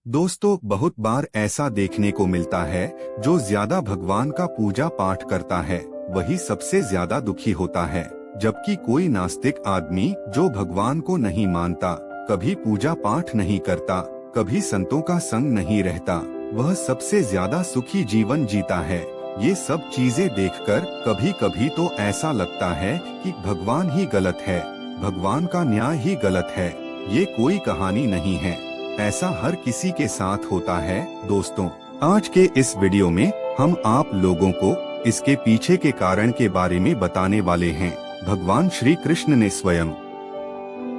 दोस्तों, बहुत बार ऐसा देखने को मिलता है, जो ज्यादा भगवान का पूजा पाठ करता है वही सबसे ज्यादा दुखी होता है। जबकि कोई नास्तिक आदमी जो भगवान को नहीं मानता, कभी पूजा पाठ नहीं करता, कभी संतों का संग नहीं रहता, वह सबसे ज्यादा सुखी जीवन जीता है। ये सब चीजें देखकर कभी कभी तो ऐसा लगता है कि भगवान ही गलत है, भगवान का न्याय ही गलत है। ये कोई कहानी नहीं है, ऐसा हर किसी के साथ होता है। दोस्तों, आज के इस वीडियो में हम आप लोगों को इसके पीछे के कारण के बारे में बताने वाले हैं। भगवान श्री कृष्ण ने स्वयं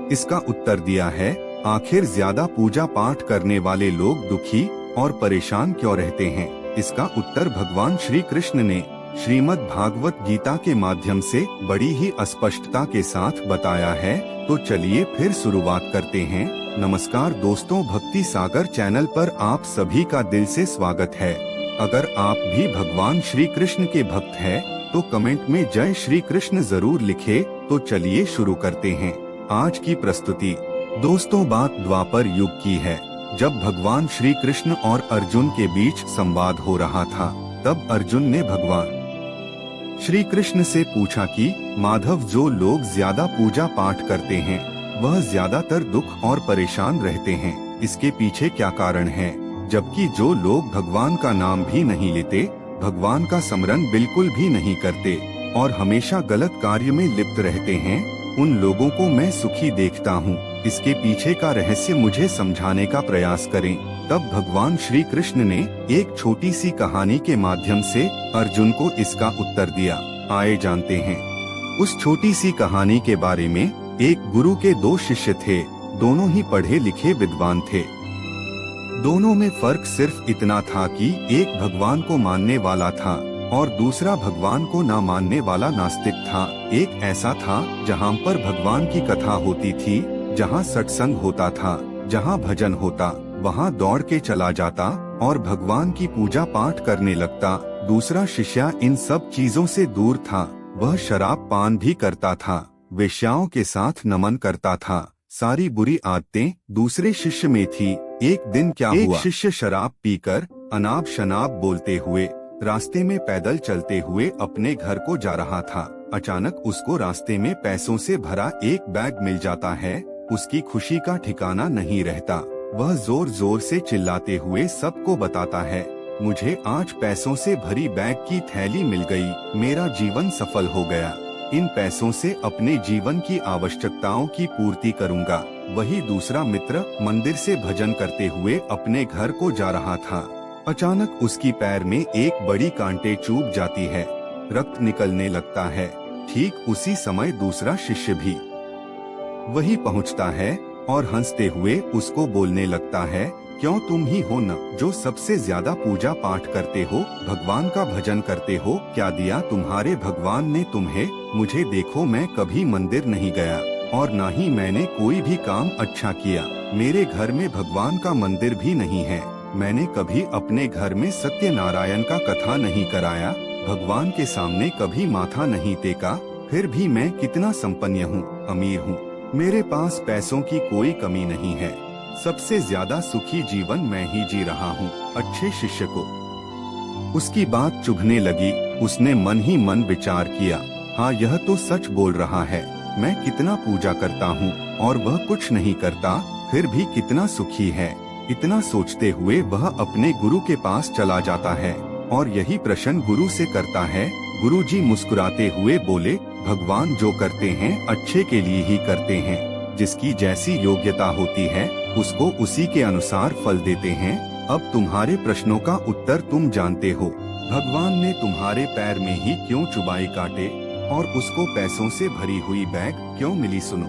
इसका उत्तर दिया है। आखिर ज्यादा पूजा पाठ करने वाले लोग दुखी और परेशान क्यों रहते हैं? इसका उत्तर भगवान श्री कृष्ण ने श्रीमद् भागवत गीता के माध्यम से बड़ी ही स्पष्टता के साथ बताया है। तो चलिए फिर शुरुआत करते हैं। नमस्कार दोस्तों, भक्ति सागर चैनल पर आप सभी का दिल से स्वागत है। अगर आप भी भगवान श्री कृष्ण के भक्त हैं, तो कमेंट में जय श्री कृष्ण जरूर लिखे। तो चलिए शुरू करते हैं आज की प्रस्तुति। दोस्तों, बात द्वापर युग की है, जब भगवान श्री कृष्ण और अर्जुन के बीच संवाद हो रहा था। तब अर्जुन ने भगवान श्री कृष्ण से पूछा कि माधव, जो लोग ज्यादा पूजा पाठ करते हैं वह ज्यादातर दुख और परेशान रहते हैं, इसके पीछे क्या कारण है? जबकि जो लोग भगवान का नाम भी नहीं लेते, भगवान का स्मरण बिल्कुल भी नहीं करते और हमेशा गलत कार्य में लिप्त रहते हैं, उन लोगों को मैं सुखी देखता हूँ। इसके पीछे का रहस्य मुझे समझाने का प्रयास करें। तब भगवान श्री कृष्ण ने एक छोटी सी कहानी के माध्यम से अर्जुन को इसका उत्तर दिया। आइए जानते हैं उस छोटी सी कहानी के बारे में। एक गुरु के दो शिष्य थे, दोनों ही पढ़े लिखे विद्वान थे। दोनों में फर्क सिर्फ इतना था कि एक भगवान को मानने वाला था और दूसरा भगवान को न मानने वाला नास्तिक था। एक ऐसा था जहाँ पर भगवान की कथा होती थी, जहाँ सत्संग होता था, जहाँ भजन होता, वहाँ दौड़ के चला जाता और भगवान की पूजा पाठ करने लगता। दूसरा शिष्य इन सब चीजों से दूर था, वह शराब पान भी करता था, वेश्याओं के साथ नमन करता था। सारी बुरी आदतें दूसरे शिष्य में थी। एक दिन क्या हुआ, एक शिष्य शराब पीकर अनाप शनाप बोलते हुए रास्ते में पैदल चलते हुए अपने घर को जा रहा था। अचानक उसको रास्ते में पैसों से भरा एक बैग मिल जाता है। उसकी खुशी का ठिकाना नहीं रहता। वह जोर जोर से चिल्लाते हुए सबको बताता है, मुझे आज पैसों से भरी बैग की थैली मिल गई, मेरा जीवन सफल हो गया। इन पैसों से अपने जीवन की आवश्यकताओं की पूर्ति करूंगा। वही दूसरा मित्र मंदिर से भजन करते हुए अपने घर को जा रहा था। अचानक उसकी पैर में एक बड़ी कांटे चुभ जाती है, रक्त निकलने लगता है। ठीक उसी समय दूसरा शिष्य भी वही पहुंचता है और हंसते हुए उसको बोलने लगता है, क्यों तुम ही हो न जो सबसे ज्यादा पूजा पाठ करते हो, भगवान का भजन करते हो? क्या दिया तुम्हारे भगवान ने तुम्हें? मुझे देखो, मैं कभी मंदिर नहीं गया और न ही मैंने कोई भी काम अच्छा किया। मेरे घर में भगवान का मंदिर भी नहीं है। मैंने कभी अपने घर में सत्यनारायण का कथा नहीं कराया, भगवान के सामने कभी माथा नहीं टेका। फिर भी मैं कितना संपन्न हूँ, अमीर हूँ, मेरे पास पैसों की कोई कमी नहीं है। सबसे ज्यादा सुखी जीवन मैं ही जी रहा हूँ। अच्छे शिष्य को उसकी बात चुभने लगी। उसने मन ही मन विचार किया, हाँ, यह तो सच बोल रहा है। मैं कितना पूजा करता हूँ और वह कुछ नहीं करता, फिर भी कितना सुखी है। इतना सोचते हुए वह अपने गुरु के पास चला जाता है और यही प्रश्न गुरु से करता है। गुरुजी मुस्कुराते हुए बोले, भगवान जो करते हैं अच्छे के लिए ही करते हैं। जिसकी जैसी योग्यता होती है उसको उसी के अनुसार फल देते हैं। अब तुम्हारे प्रश्नों का उत्तर तुम जानते हो। भगवान ने तुम्हारे पैर में ही क्यों चुबाई काटे और उसको पैसों से भरी हुई बैग क्यों मिली? सुनो,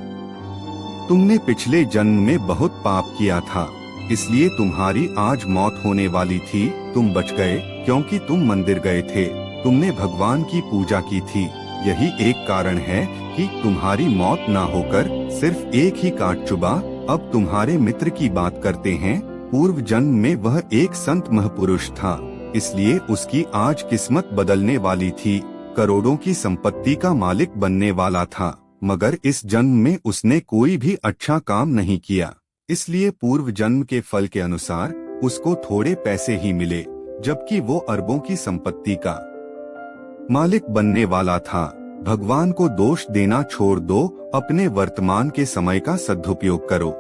तुमने पिछले जन्म में बहुत पाप किया था, इसलिए तुम्हारी आज मौत होने वाली थी। तुम बच गए क्योंकि तुम मंदिर गए थे, तुमने भगवान की पूजा की थी। यही एक कारण है कि तुम्हारी मौत ना होकर सिर्फ एक ही काट चुबा। अब तुम्हारे मित्र की बात करते हैं। पूर्व जन्म में वह एक संत महापुरुष था, इसलिए उसकी आज किस्मत बदलने वाली थी। करोड़ों की संपत्ति का मालिक बनने वाला था, मगर इस जन्म में उसने कोई भी अच्छा काम नहीं किया। इसलिए पूर्व जन्म के फल के अनुसार उसको थोड़े पैसे ही मिले, जबकि वो अरबों की संपत्ति का मालिक बनने वाला था। भगवान को दोष देना छोड़ दो, अपने वर्तमान के समय का सदुपयोग करो,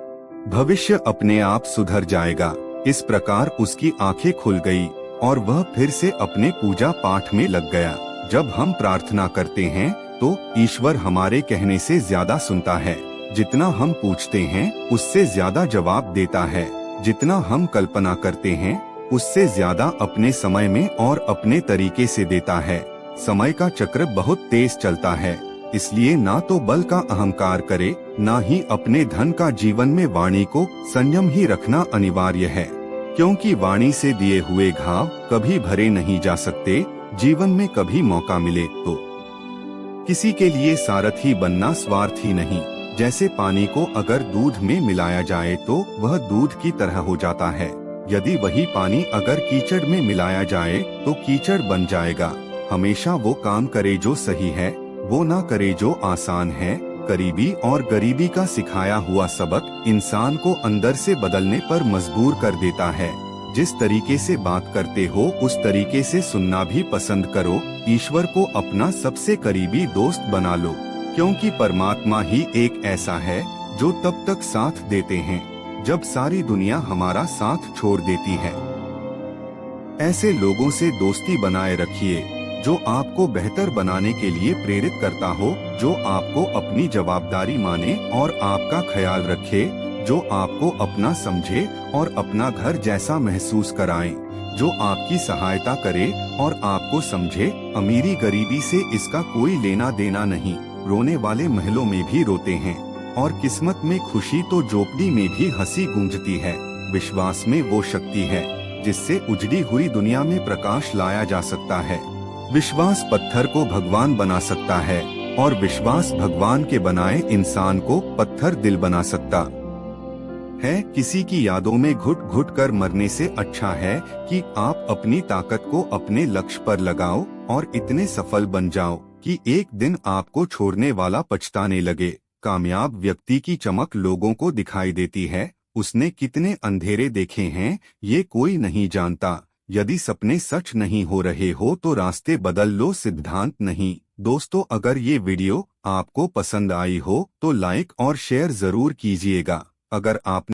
भविष्य अपने आप सुधर जाएगा। इस प्रकार उसकी आंखें खुल गई और वह फिर से अपने पूजा पाठ में लग गया। जब हम प्रार्थना करते हैं तो ईश्वर हमारे कहने से ज्यादा सुनता है। जितना हम पूछते हैं उससे ज्यादा जवाब देता है। जितना हम कल्पना करते हैं उससे ज्यादा अपने समय में और अपने तरीके से देता है। समय का चक्र बहुत तेज चलता है, इसलिए ना तो बल का अहंकार करे, ना ही अपने धन का जीवन में वाणी को संयम ही रखना अनिवार्य है, क्योंकि वाणी से दिए हुए घाव कभी भरे नहीं जा सकते। जीवन में कभी मौका मिले तो किसी के लिए सारथी बनना स्वार्थ ही नहीं। जैसे पानी को अगर दूध में मिलाया जाए तो वह दूध की तरह हो जाता है, यदि वही पानी अगर कीचड़ में मिलाया जाए तो कीचड़ बन जाएगा। हमेशा वो काम करे जो सही है, वो ना करे जो आसान है। करीबी और गरीबी का सिखाया हुआ सबक इंसान को अंदर से बदलने पर मजबूर कर देता है। जिस तरीके से बात करते हो उस तरीके से सुनना भी पसंद करो। ईश्वर को अपना सबसे करीबी दोस्त बना लो, क्योंकि परमात्मा ही एक ऐसा है जो तब तक साथ देते हैं जब सारी दुनिया हमारा साथ छोड़ देती है। ऐसे लोगों से दोस्ती बनाए रखिए जो आपको बेहतर बनाने के लिए प्रेरित करता हो, जो आपको अपनी जवाबदारी माने और आपका ख्याल रखे, जो आपको अपना समझे और अपना घर जैसा महसूस कराए, जो आपकी सहायता करे और आपको समझे। अमीरी गरीबी से इसका कोई लेना देना नहीं। रोने वाले महलों में भी रोते हैं और किस्मत में खुशी तो झोपड़ी में भी हंसी गूंजती है। विश्वास में वो शक्ति है जिससे उजड़ी हुई दुनिया में प्रकाश लाया जा सकता है। विश्वास पत्थर को भगवान बना सकता है और विश्वास भगवान के बनाए इंसान को पत्थर दिल बना सकता है। किसी की यादों में घुट घुट कर मरने से अच्छा है कि आप अपनी ताकत को अपने लक्ष्य पर लगाओ और इतने सफल बन जाओ कि एक दिन आपको छोड़ने वाला पछताने लगे। कामयाब व्यक्ति की चमक लोगों को दिखाई देती है, उसने कितने अंधेरे देखे हैं ये कोई नहीं जानता। यदि सपने सच नहीं हो रहे हो तो रास्ते बदल लो, सिद्धांत नहीं। दोस्तों, अगर ये वीडियो आपको पसंद आई हो तो लाइक और शेयर जरूर कीजिएगा। अगर आप